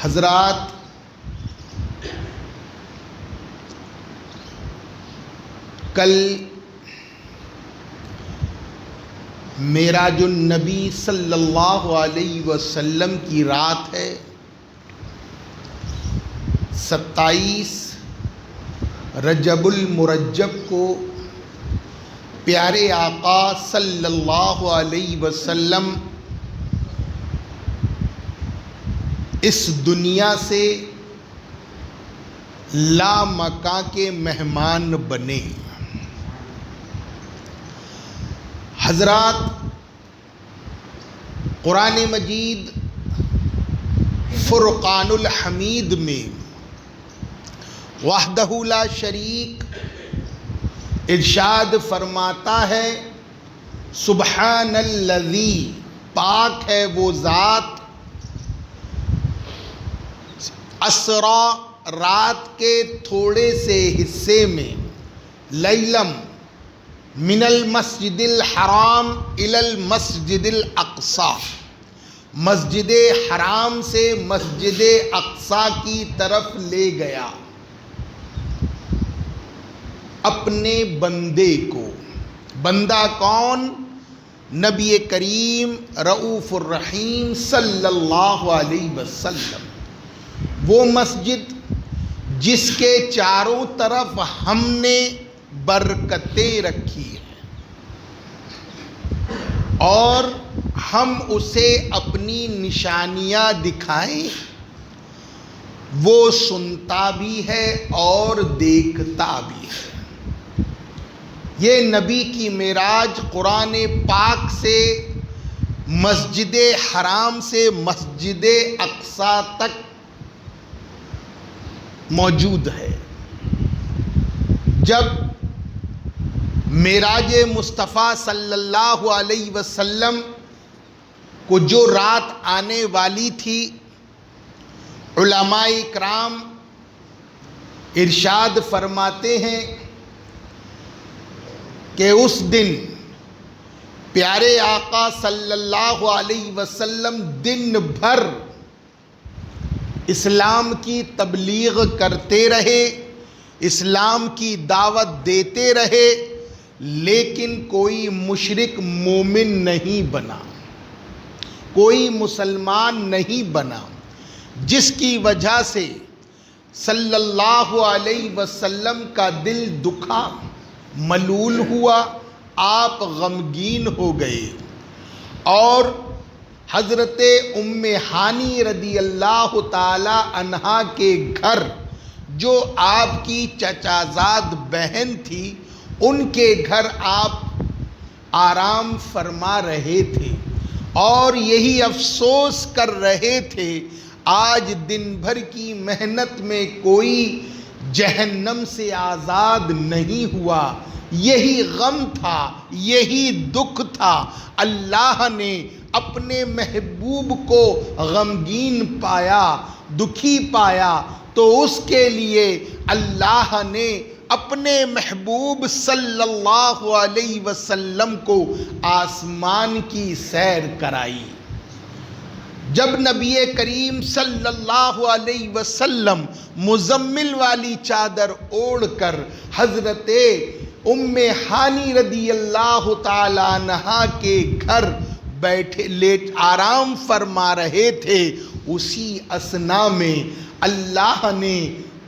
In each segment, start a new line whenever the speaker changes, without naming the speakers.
حضرات، کل معراج النبی صلی اللہ علیہ وسلم کی رات ہے۔ 27 رجب المرجب کو پیارے آقا صلی اللہ علیہ وسلم اس دنیا سے لامکاں کے مہمان بنے۔ حضرات، قرآن مجید فرقان الحمید میں وحدہ لا شریک ارشاد فرماتا ہے، سبحان الذی، پاک ہے وہ ذات، اسرا، رات کے تھوڑے سے حصے میں، لیلم، من المسجد الحرام الی المسجد الاقصی، مسجد حرام سے مسجد اقصی کی طرف لے گیا اپنے بندے کو۔ بندہ کون؟ نبی کریم رؤوف الرحیم صلی اللہ علیہ وسلم۔ وہ مسجد جس کے چاروں طرف ہم نے برکتیں رکھی ہیں اور ہم اسے اپنی نشانیاں دکھائیں، وہ سنتا بھی ہے اور دیکھتا بھی ہے۔ یہ نبی کی معراج قرآن پاک سے مسجد حرام سے مسجد اقصی تک موجود ہے۔ جب معراج مصطفیٰ صلی اللہ علیہ وسلم کو جو رات آنے والی تھی، علماء کرام ارشاد فرماتے ہیں کہ اس دن پیارے آقا صلی اللہ علیہ وسلم دن بھر اسلام کی تبلیغ کرتے رہے، اسلام کی دعوت دیتے رہے، لیکن کوئی مشرک مومن نہیں بنا، کوئی مسلمان نہیں بنا، جس کی وجہ سے صلی اللہ علیہ وسلم کا دل دکھا، ملول ہوا، آپ غمگین ہو گئے۔ اور حضرت ام ہانی رضی اللہ تعالی عنہا کے گھر، جو آپ کی چچازاد بہن تھی، ان کے گھر آپ آرام فرما رہے تھے اور یہی افسوس کر رہے تھے، آج دن بھر کی محنت میں کوئی جہنم سے آزاد نہیں ہوا۔ یہی غم تھا، یہی دکھ تھا۔ اللہ نے اپنے محبوب کو غمگین پایا، دکھی پایا، تو اس کے لیے اللہ نے اپنے محبوب صلی اللہ علیہ وسلم کو آسمان کی سیر کرائی۔ جب نبی کریم صلی اللہ علیہ وسلم مزمل والی چادر اوڑھ کر حضرت ام ہانی رضی اللہ تعالی عنہا کے گھر بیٹھے لیٹ آرام فرما رہے تھے، اسی اثنا میں اللہ نے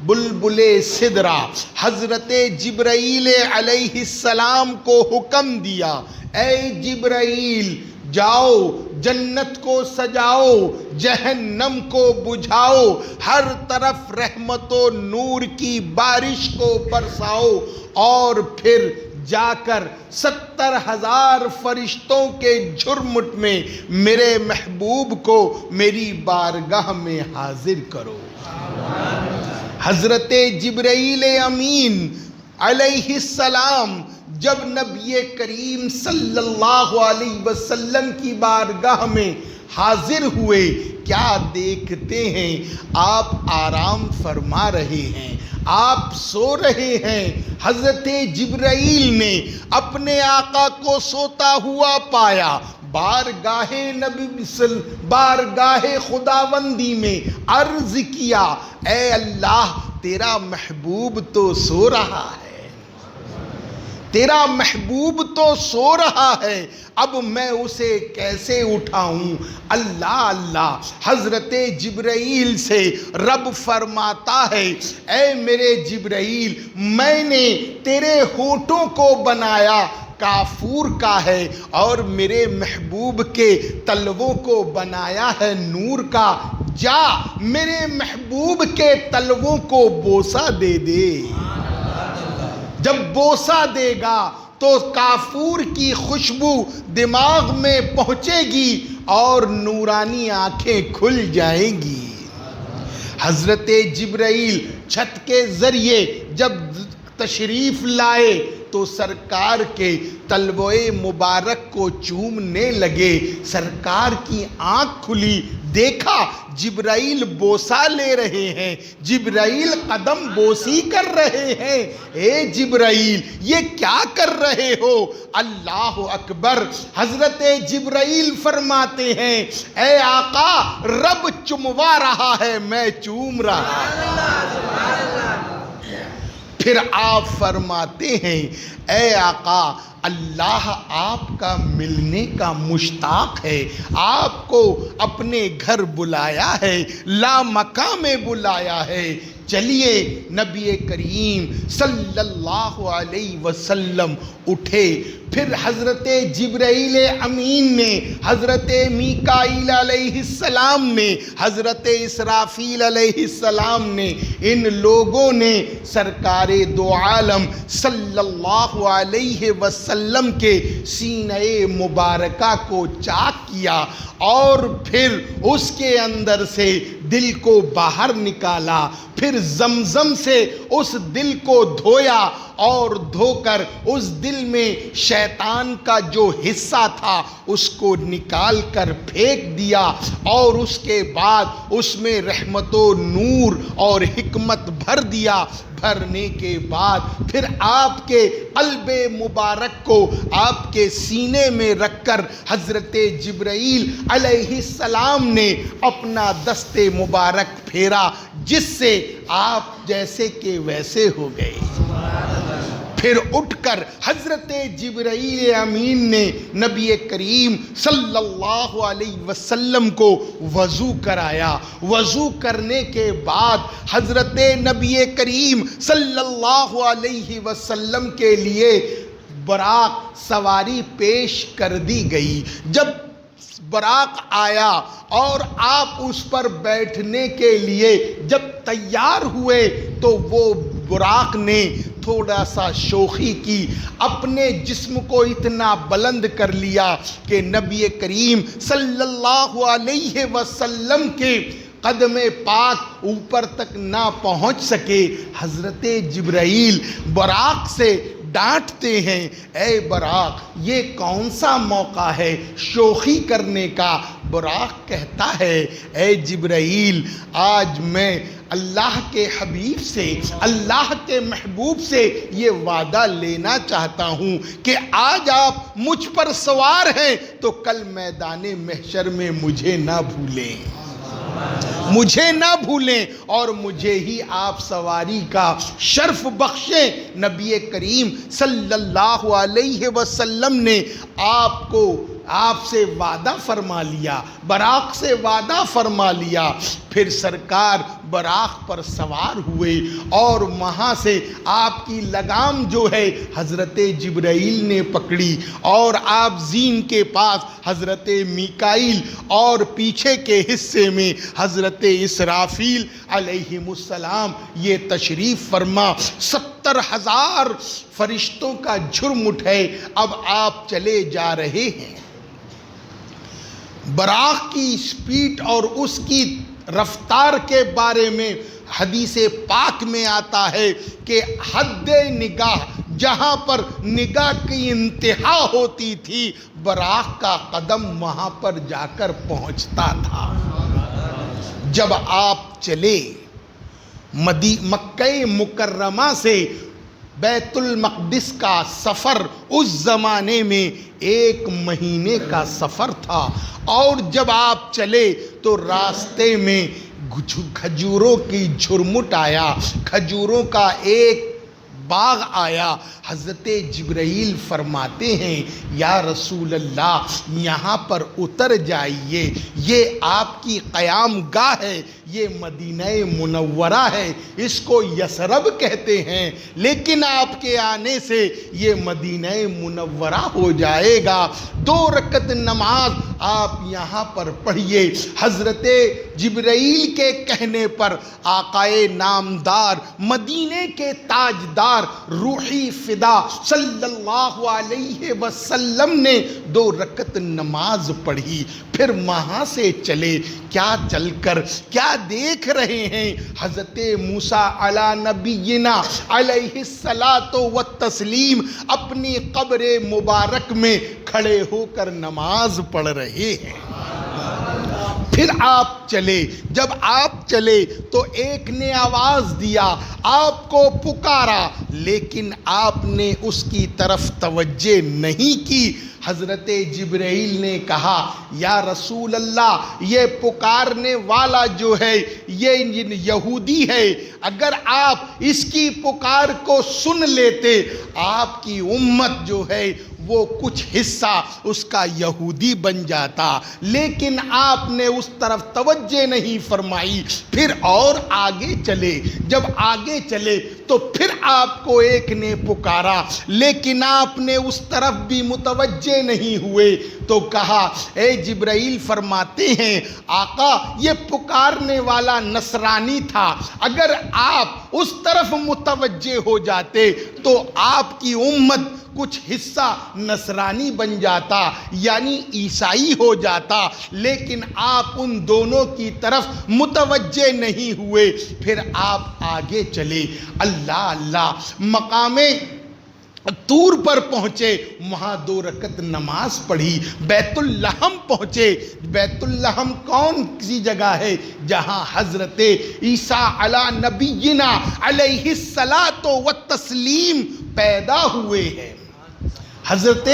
بلبل سدرہ حضرت جبرائیل علیہ السلام کو حکم دیا، اے جبرائیل، جاؤ جنت کو سجاؤ، جہنم کو بجھاؤ، ہر طرف رحمت و نور کی بارش کو برساؤ، اور پھر جا کر 70,000 فرشتوں کے جھرمٹ میں میرے محبوب کو میری بارگاہ میں حاضر کرو۔ حضرت جبرائیل امین علیہ السلام جب نبی کریم صلی اللہ علیہ وسلم کی بارگاہ میں حاضر ہوئے، کیا دیکھتے ہیں؟ آپ آرام فرما رہے ہیں، آپ سو رہے ہیں۔ حضرت جبرائیل نے اپنے آقا کو سوتا ہوا پایا، بارگاہ خداوندی میں عرض کیا، اے اللہ تیرا محبوب تو سو رہا ہے، تیرا محبوب تو سو رہا ہے، اب میں اسے کیسے اٹھاؤں؟ اللہ اللہ۔ حضرت جبرائیل سے رب فرماتا ہے، اے میرے جبرائیل، میں نے تیرے ہونٹوں کو بنایا کافور کا ہے، اور میرے محبوب کے تلووں کو بنایا ہے نور کا، جا میرے محبوب کے تلووں کو بوسہ دے دے۔ جب بوسہ دے گا تو کافور کی خوشبو دماغ میں پہنچے گی اور نورانی آنکھیں کھل جائیں گی۔ حضرت جبرائیل چھت کے ذریعے جب تشریف لائے تو سرکار کے تلوئے مبارک کو چومنے لگے۔ سرکار کی آنکھ کھلی، دیکھا جبرائیل بوسہ لے رہے ہیں، جبرائیل قدم بوسی کر رہے ہیں۔ اے جبرائیل یہ کیا کر رہے ہو؟ اللہ اکبر۔ حضرت جبرائیل فرماتے ہیں، اے آقا رب چموا رہا ہے، میں چوم رہا ہوں۔ پھر آپ فرماتے ہیں، اے آقا اللہ آپ کا ملنے کا مشتاق ہے، آپ کو اپنے گھر بلایا ہے، لامکاں میں بلایا ہے۔ چلیے نبی کریم صلی اللہ علیہ وسلم اٹھے۔ پھر حضرت جبرائیل امین نے، حضرت میکائیل علیہ السلام نے، حضرت اسرافیل علیہ السلام نے، ان لوگوں نے سرکار دو عالم صلی اللہ علیہ وسلم کے سینہ مبارکہ کو چاک کیا، اور پھر اس کے اندر سے دل کو باہر نکالا، پھر زمزم سے اس دل کو دھویا، اور دھو کر اس دل میں شیطان کا جو حصہ تھا اس کو نکال کر پھینک دیا، اور اس کے بعد اس میں رحمت و نور اور حکمت بھر دیا۔ بھرنے کے بعد پھر آپ کے قلب مبارک کو آپ کے سینے میں رکھ کر حضرت جبرائیل علیہ السلام نے اپنا دست مبارک پھیرا، جس سے آپ جیسے کہ ویسے ہو گئے۔ پھر اٹھ کر حضرت جبرائیل امین نے نبی کریم صلی اللہ علیہ وسلم کو وضو کرایا۔ وضو کرنے کے بعد حضرت نبی کریم صلی اللہ علیہ وسلم کے لیے براق سواری پیش کر دی گئی۔ جب براق آیا اور آپ اس پر بیٹھنے کے لیے جب تیار ہوئے تو وہ براق نے تھوڑا سا شوخی کی، اپنے جسم کو اتنا بلند کر لیا کہ نبی کریم صلی اللہ علیہ وسلم کے قدم پاک اوپر تک نہ پہنچ سکے۔ حضرت جبرائیل براق سے ڈانٹتے ہیں، اے براق یہ کون سا موقع ہے شوخی کرنے کا؟ براق کہتا ہے، اے جبرائیل آج میں اللہ کے حبیب سے، اللہ کے محبوب سے یہ وعدہ لینا چاہتا ہوں کہ آج آپ مجھ پر سوار ہیں تو کل میدان محشر میں مجھے نہ بھولیں، مجھے نہ بھولیں، اور مجھے ہی آپ سواری کا شرف بخشیں۔ نبی کریم صلی اللہ علیہ وسلم نے آپ سے وعدہ فرما لیا، براق سے وعدہ فرما لیا۔ پھر سرکار براق پر سوار ہوئے، اور وہاں سے آپ کی لگام جو ہے حضرت جبرائیل نے پکڑی، اور آپ زین کے پاس حضرت میکائیل، اور پیچھے کے حصے میں حضرت اسرافیل علیہ السلام یہ تشریف فرما۔ 70,000 فرشتوں کا جھرم اٹھے، اب آپ چلے جا رہے ہیں۔ براق کی سپیڈ اور اس کی رفتار کے بارے میں حدیث پاک میں آتا ہے کہ حد نگاہ، جہاں پر نگاہ کی انتہا ہوتی تھی، براق کا قدم وہاں پر جا کر پہنچتا تھا۔ جب آپ چلے مکہ مکرمہ سے بیت المقدس کا سفر اس زمانے میں 1 مہینے کا سفر تھا، اور جب آپ چلے تو راستے میں کھجوروں کی جھرمٹ آیا، کھجوروں کا ایک باغ آیا۔ حضرت جبرائیل فرماتے ہیں یا رسول اللہ یہاں پر اتر جائیے، یہ آپ کی قیام گاہ ہے، یہ مدینہ منورہ ہے، اس کو یثرب کہتے ہیں، لیکن آپ کے آنے سے یہ مدینہ منورہ ہو جائے گا۔ 2 رکعت نماز آپ یہاں پر پڑھیے۔ حضرت جبرائیل کے کہنے پر آقائے نامدار، مدینے کے تاجدار، روحی فدا صلی اللہ علیہ وسلم نے 2 رکعت نماز پڑھی، پھر وہاں سے چلے۔ کیا چل کر کیا دیکھ رہے ہیں؟ حضرت موسیٰ علی نبینا علیہ الصلاۃ والتسلیم اپنی قبر مبارک میں کھڑے ہو کر نماز پڑھ رہے ہیں۔ پھر آپ چلے، جب آپ چلے تو ایک نے آواز دیا، آپ کو پکارا، لیکن آپ نے اس کی طرف توجہ نہیں کی۔ حضرت جبرائیل نے کہا یا رسول اللہ، یہ پکارنے والا جو ہے یہ یہودی ہے، اگر آپ اس کی پکار کو سن لیتے، آپ کی امت جو ہے وہ کچھ حصہ اس کا یہودی بن جاتا، لیکن آپ نے اس طرف توجہ نہیں فرمائی۔ پھر اور آگے چلے، جب آگے چلے تو پھر آپ کو ایک نے پکارا، لیکن آپ نے اس طرف بھی متوجہ نہیں ہوئے، تو کہا اے جبرائیل، فرماتے ہیں آقا یہ پکارنے والا نصرانی تھا، اگر آپ اس طرف متوجہ ہو جاتے تو آپ کی امت کچھ حصہ نصرانی بن جاتا، یعنی عیسائی ہو جاتا، لیکن آپ ان دونوں کی طرف متوجہ نہیں ہوئے۔ پھر آپ آگے چلے، اللہ اللہ، مقام طور پر پہنچے، وہاں 2 رکعت نماز پڑھی، بیت اللحم پہنچے۔ بیت اللحم کون سی جگہ ہے؟ جہاں حضرت عیسیٰ علی نبینا علیہ الصلاۃ والتسلیم پیدا ہوئے ہیں، حضرت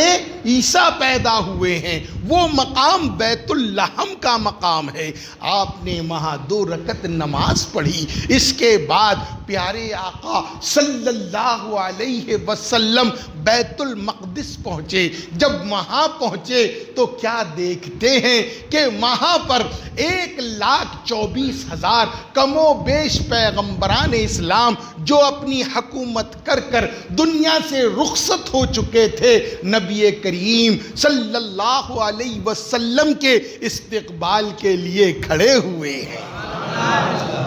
عیسیٰ پیدا ہوئے ہیں، وہ مقام بیت اللحم کا مقام ہے۔ آپ نے وہاں 2 رکعت نماز پڑھی، اس کے بعد پیارے آقا صلی اللہ علیہ وسلم بیت المقدس پہنچے۔ جب وہاں پہنچے تو کیا دیکھتے ہیں کہ وہاں پر 1,24,000 کم و بیش پیغمبران اسلام جو اپنی حکومت کر کر دنیا سے رخصت ہو چکے تھے، نبی کریم صلی اللہ علیہ وسلم کے استقبال کے لیے کھڑے ہوئے ہیں۔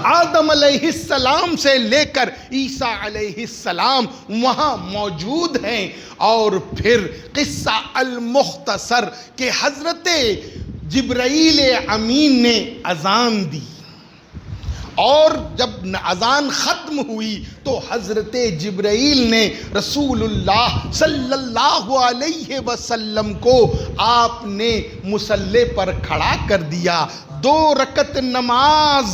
آدم علیہ السلام سے لے کر عیسیٰ علیہ السلام وہاں موجود ہیں۔ اور پھر قصہ المختصر کہ حضرت جبرائیل امین نے اذان دی، اور جب اذان ختم ہوئی تو حضرت جبرائیل نے رسول اللہ صلی اللہ علیہ وسلم کو آپ نے مصلی پر کھڑا کر دیا۔ 2 رکعت نماز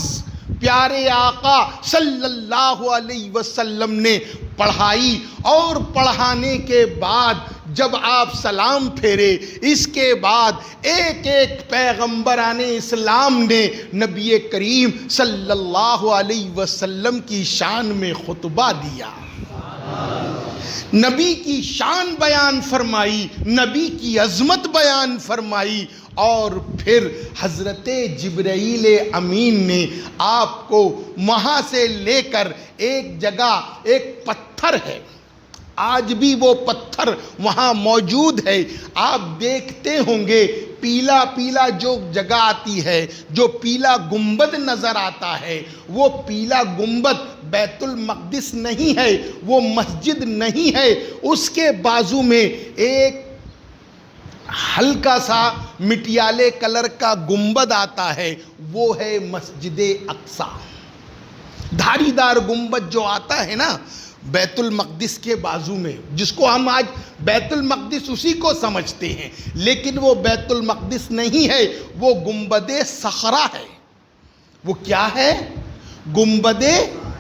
پیارے آقا صلی اللہ علیہ وسلم نے پڑھائی، اور پڑھانے کے بعد جب آپ سلام پھیرے، اس کے بعد ایک ایک پیغمبران اسلام نے نبی کریم صلی اللہ علیہ وسلم کی شان میں خطبہ دیا، نبی کی شان بیان فرمائی، نبی کی عظمت بیان فرمائی۔ اور پھر حضرت جبرائیل امین نے آپ کو وہاں سے لے کر ایک جگہ، ایک پتھر ہے، آج بھی وہ پتھر وہاں موجود ہے، آپ دیکھتے ہوں گے پیلا پیلا جو جگہ آتی ہے، جو پیلا گنبد نظر آتا ہے، وہ پیلا گنبد بیت المقدس نہیں ہے، وہ مسجد نہیں ہے، اس کے بازو میں ایک ہلکا سا مٹیالے کلر کا گنبد آتا ہے، وہ ہے مسجد اقصی۔ دھاری دار گنبد جو آتا ہے نا بیت المقدس کے بازو میں، جس کو ہم آج بیت المقدس اسی کو سمجھتے ہیں، لیکن وہ بیت المقدس نہیں ہے، وہ گنبد صخرہ ہے۔ وہ کیا ہے؟ گنبد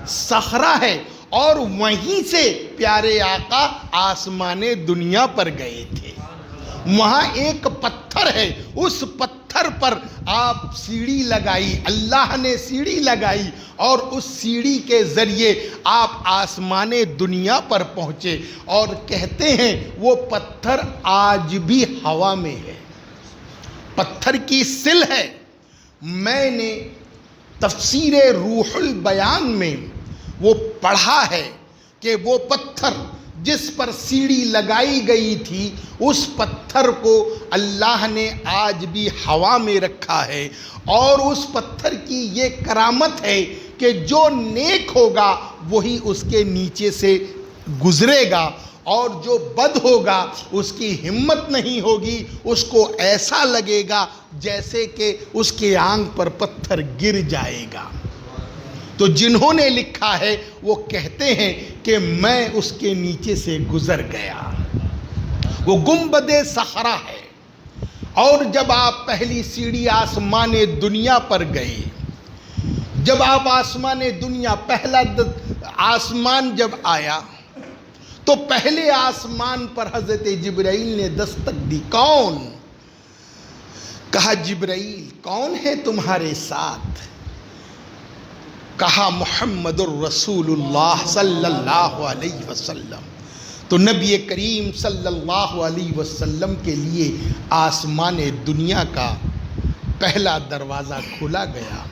صخرہ ہے۔ اور وہیں سے پیارے آقا آسمان دنیا پر گئے تھے۔ وہاں ایک پتھر ہے، اس پتھر پر آپ سیڑھی لگائی، اللہ نے سیڑھی لگائی، اور اس سیڑھی کے ذریعے آپ آسمان دنیا پر پہنچے۔ اور کہتے ہیں وہ پتھر آج بھی ہوا میں ہے، پتھر کی سل ہے۔ میں نے تفسیر روح البیان میں وہ پڑھا ہے کہ وہ پتھر جس پر سیڑھی لگائی گئی تھی، اس پتھر کو اللہ نے آج بھی ہوا میں رکھا ہے۔ اور اس پتھر کی یہ کرامت ہے کہ جو نیک ہوگا وہی اس کے نیچے سے گزرے گا، اور جو بد ہوگا اس کی ہمت نہیں ہوگی، اس کو ایسا لگے گا جیسے کہ اس کے آنکھ پر پتھر گر جائے گا۔ تو جنہوں نے لکھا ہے وہ کہتے ہیں کہ میں اس کے نیچے سے گزر گیا۔ وہ گنبد صخرہ ہے۔ اور جب آپ پہلی سیڑھی آسمان دنیا پر گئے، جب آپ آسمان دنیا پہلا آسمان جب آیا تو پہلے آسمان پر حضرت جبرائیل نے دستک دی۔ کون؟ کہا جبرائیل کون ہے تمہارے ساتھ؟ کہا محمد الرسول اللہ صلی اللہ علیہ وسلم۔ تو نبی کریم صلی اللہ علیہ وسلم کے لیے آسمان دنیا کا پہلا دروازہ کھولا گیا۔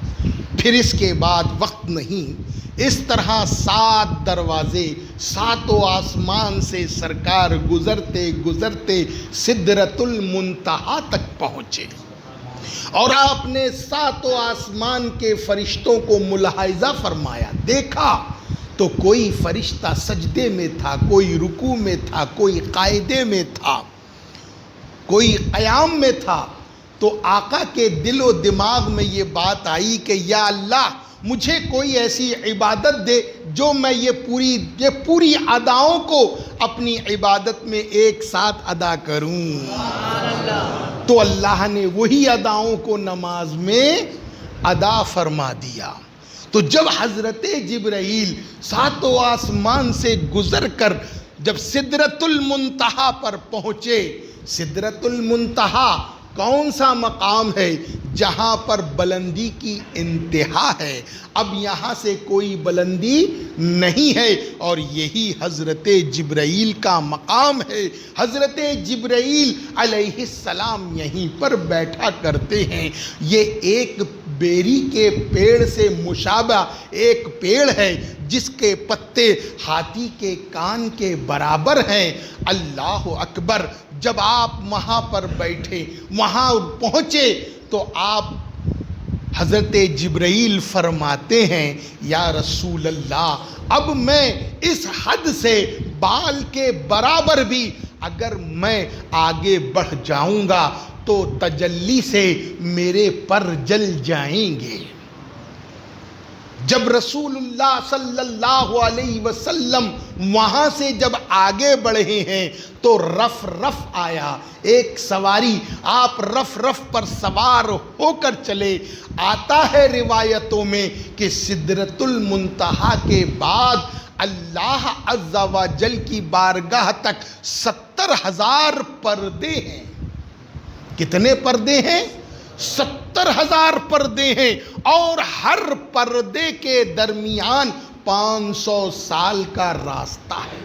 پھر اس کے بعد وقت نہیں، اس طرح 7 دروازے، 7 آسمان سے سرکار گزرتے گزرتے سدرۃ المنتہا تک پہنچے۔ اور آپ نے 7 آسمان کے فرشتوں کو ملاحظہ فرمایا، دیکھا تو کوئی فرشتہ سجدے میں تھا، کوئی رکوع میں تھا، کوئی قاعدے میں تھا، کوئی قیام میں تھا۔ تو آقا کے دل و دماغ میں یہ بات آئی کہ یا اللہ مجھے کوئی ایسی عبادت دے جو میں یہ پوری اداؤں کو اپنی عبادت میں ایک ساتھ ادا کروں۔ تو اللہ نے وہی اداؤں کو نماز میں ادا فرما دیا۔ تو جب حضرت جبرائیل 7 آسمان سے گزر کر جب سدرۃ المنتہا پر پہنچے، سدرۃ المنتہا کون سا مقام ہے؟ جہاں پر بلندی کی انتہا ہے، اب یہاں سے کوئی بلندی نہیں ہے، اور یہی حضرت جبرائیل کا مقام ہے۔ حضرت جبرائیل علیہ السلام یہیں پر بیٹھا کرتے ہیں۔ یہ ایک بیری کے پیڑ سے مشابہ ایک پیڑ ہے جس کے پتے ہاتھی کے کان کے برابر ہیں۔ اللہ اکبر! جب آپ وہاں پر بیٹھے، وہاں پہنچے، تو آپ حضرت جبرائیل فرماتے ہیں یا رسول اللہ اب میں اس حد سے بال کے برابر بھی اگر میں آگے بڑھ جاؤں گا تو تجلی سے میرے پر جل جائیں گے۔ جب رسول اللہ صلی اللہ علیہ وسلم وہاں سے جب آگے بڑھے ہیں تو رف آیا، ایک سواری، آپ رف پر سوار ہو کر چلے۔ آتا ہے روایتوں میں کہ سدرۃ المنتہا کے بعد اللہ عز و جل کی بارگاہ تک 70,000 پردے ہیں۔ کتنے پردے ہیں؟ 70,000 پردے ہیں، اور ہر پردے کے درمیان 500 سال کا راستہ ہے،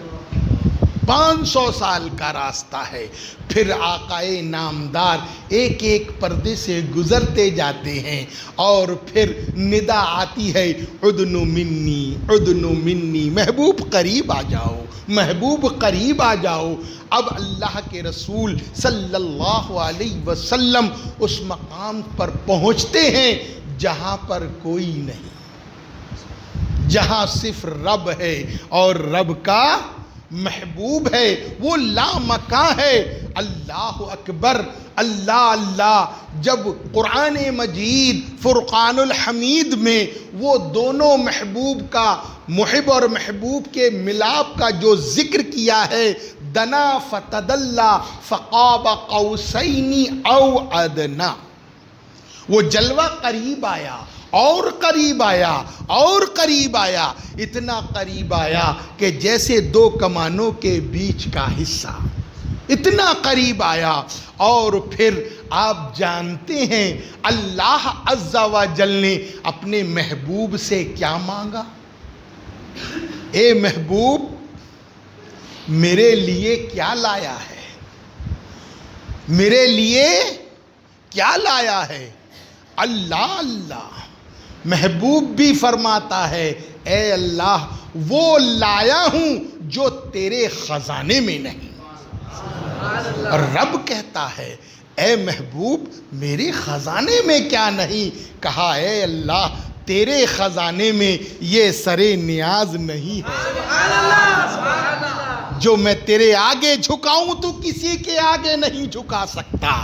500 سال کا راستہ ہے۔ پھر آقائے نامدار ایک ایک پردے سے گزرتے جاتے ہیں، اور پھر ندا آتی ہے ادنو منی ادنو منی، محبوب قریب آ جاؤ، محبوب قریب آ جاؤ۔ اب اللہ کے رسول صلی اللہ علیہ وسلم اس مقام پر پہنچتے ہیں جہاں پر کوئی نہیں، جہاں صرف رب ہے اور رب کا محبوب ہے، وہ لامکاں ہے۔ اللہ اکبر، اللہ اللہ۔ جب قرآن مجید فرقان الحمید میں وہ دونوں محبوب کا، محب اور محبوب کے ملاپ کا جو ذکر کیا ہے، دنا فتدلا فقاب قوسین او ادنا، وہ جلوہ قریب آیا اور قریب آیا اور قریب آیا، اتنا قریب آیا کہ جیسے دو کمانوں کے بیچ کا حصہ، اتنا قریب آیا۔ اور پھر آپ جانتے ہیں اللہ عز و جل نے اپنے محبوب سے کیا مانگا؟ اے محبوب میرے لیے کیا لایا ہے؟ میرے لیے کیا لایا ہے؟ اللہ اللہ، محبوب بھی فرماتا ہے اے اللہ وہ لایا ہوں جو تیرے خزانے میں نہیں۔ اور رب کہتا ہے اے محبوب میرے خزانے میں کیا نہیں؟ کہا اے اللہ تیرے خزانے میں یہ سرے نیاز نہیں ہے جو میں تیرے آگے جھکاؤں تو کسی کے آگے نہیں جھکا سکتا،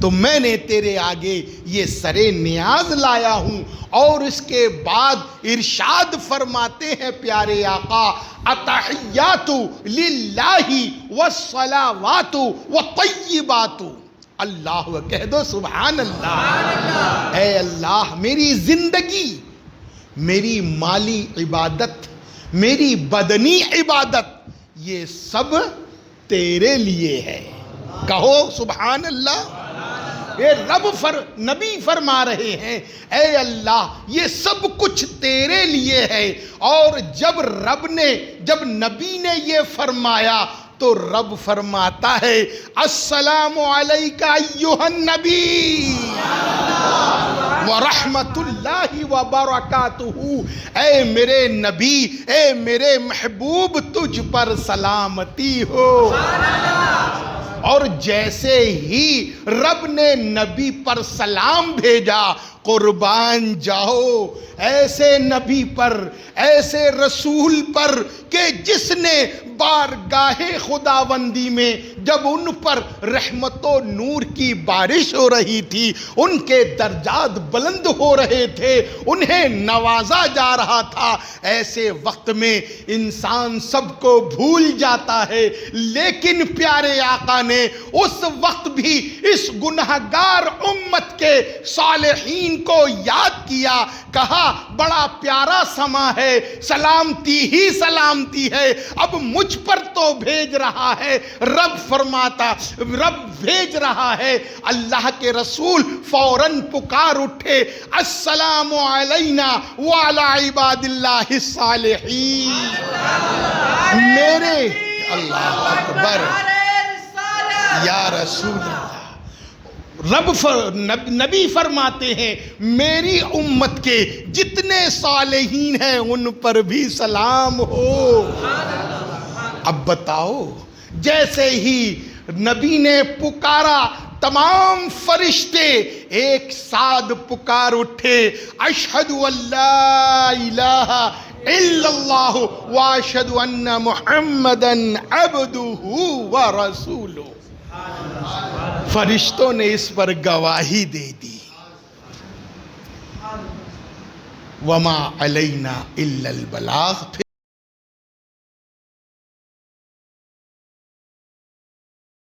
تو میں نے تیرے آگے یہ سرے نیاز لایا ہوں۔ اور اس کے بعد ارشاد فرماتے ہیں پیارے آقا، التحیات للہ والصلاوات والطیبات، اللہ کہہ دو سبحان اللہ۔ اے اللہ میری زندگی، میری مالی عبادت، میری بدنی عبادت، یہ سب تیرے لیے ہے، کہو سبحان اللہ۔ اے نبی فرما رہے ہیں اے اللہ یہ سب کچھ تیرے لیے ہے۔ اور جب نبی نے یہ فرمایا تو رب فرماتا ہے السلام علیک ایھا النبی ورحمت اللہ وبرکاتہ، اے میرے نبی، اے میرے محبوب، تجھ پر سلامتی ہو۔ اور جیسے ہی رب نے نبی پر سلام بھیجا، قربان جاؤ ایسے نبی پر، ایسے رسول پر کہ جس نے بارگاہ خداوندی میں جب ان پر رحمت و نور کی بارش ہو رہی تھی، ان کے درجات بلند ہو رہے تھے، انہیں نوازا جا رہا تھا، ایسے وقت میں انسان سب کو بھول جاتا ہے، لیکن پیارے آقا نے اس وقت بھی اس گنہگار امت کے صالحین کو یاد کیا، کہا بڑا پیارا سما ہے، سلامتی ہی سلامتی ہے، اب مجھ پر تو بھیج رہا ہے رب بھیج رہا ہے۔ اللہ کے رسول فوراً پکار اٹھے السلام علینا وعلی عباد اللہ الصالحین۔ میرے اللہ اکبر یا رسول اللہ، نبی فرماتے ہیں میری امت کے جتنے صالحین ہیں ان پر بھی سلام ہو۔ اب بتاؤ جیسے ہی نبی نے پکارا، تمام فرشتے ایک ساتھ پکار اٹھے اشہد ان لا الہ الا اللہ واشہد ان محمدا عبدہ ورسولہ۔ فرشتوں نے اس پر گواہی دے دی، وما علینا الا البلاغ۔